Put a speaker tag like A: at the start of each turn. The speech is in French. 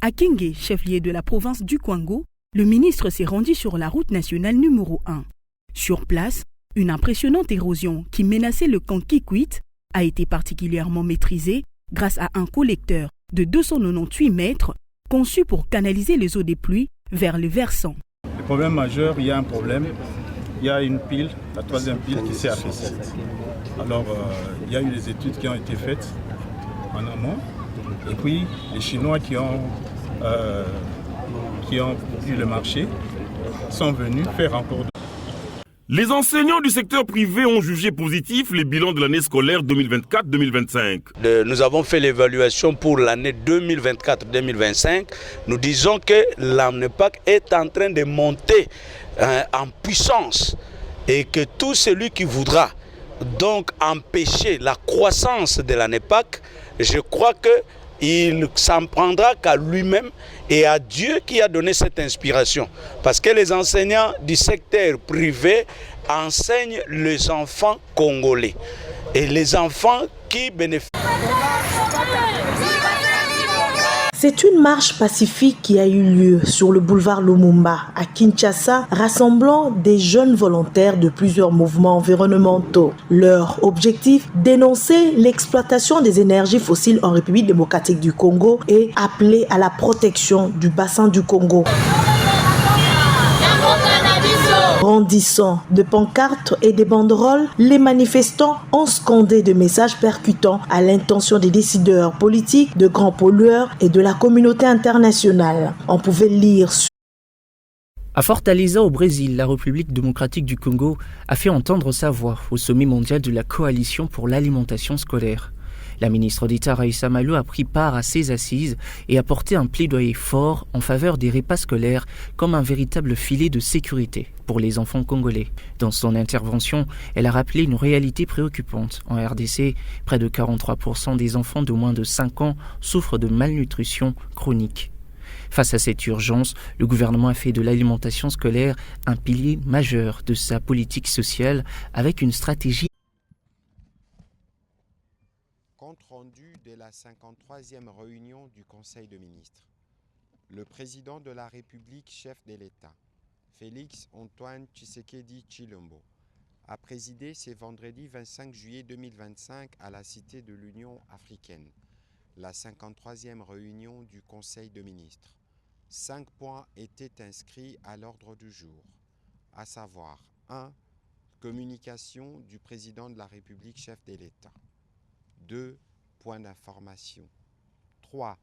A: À Kenge, chef-lieu de la province du Kwango, le ministre s'est rendu sur la route nationale numéro 1. Sur place, une impressionnante érosion qui menaçait le camp Kikwit a été particulièrement maîtrisée grâce à un collecteur de 298 mètres conçu pour canaliser les eaux des pluies vers le versant.
B: Le problème majeur, il y a un problème. Il y a une pile, la troisième pile qui s'est affaissée. Alors, il y a eu des études qui ont été faites en amont. Et puis, les Chinois qui ont eu le marché sont venus faire encore.
C: Les enseignants du secteur privé ont jugé positif les bilans de l'année scolaire 2024-2025.
D: Nous avons fait l'évaluation pour l'année 2024-2025. Nous disons que l'ANEPAC est en train de monter en puissance et que tout celui qui voudra donc empêcher la croissance de l'ANEPAC, je crois qu'il s'en prendra qu'à lui-même et à Dieu qui a donné cette inspiration. Parce que les enseignants du secteur privé enseignent les enfants congolais et les enfants qui bénéficient.
E: C'est une marche pacifique qui a eu lieu sur le boulevard Lumumba à Kinshasa, rassemblant des jeunes volontaires de plusieurs mouvements environnementaux. Leur objectif, dénoncer l'exploitation des énergies fossiles en République démocratique du Congo et appeler à la protection du bassin du Congo. Brandissant de pancartes et des banderoles, les manifestants ont scandé des messages percutants à l'intention des décideurs politiques, de grands pollueurs et de la communauté internationale. On pouvait lire.
F: À Fortaleza, au Brésil, la République démocratique du Congo a fait entendre sa voix au sommet mondial de la coalition pour l'alimentation scolaire. La ministre d'État Raissa Malo a pris part à ces assises et a porté un plaidoyer fort en faveur des repas scolaires comme un véritable filet de sécurité pour les enfants congolais. Dans son intervention, elle a rappelé une réalité préoccupante. En RDC, près de 43% des enfants de moins de 5 ans souffrent de malnutrition chronique. Face à cette urgence, le gouvernement a fait de l'alimentation scolaire un pilier majeur de sa politique sociale avec une stratégie.
G: Compte rendu de la 53e réunion du Conseil de ministres. Le président de la République, chef de l'État, Félix Antoine Tshisekedi Tshilombo, a présidé ce vendredi 25 juillet 2025 à la Cité de l'Union africaine, la 53e réunion du Conseil de ministres. 5 points étaient inscrits à l'ordre du jour, à savoir 1. Communication du président de la République, chef de l'État. 2. Points d'information. 3.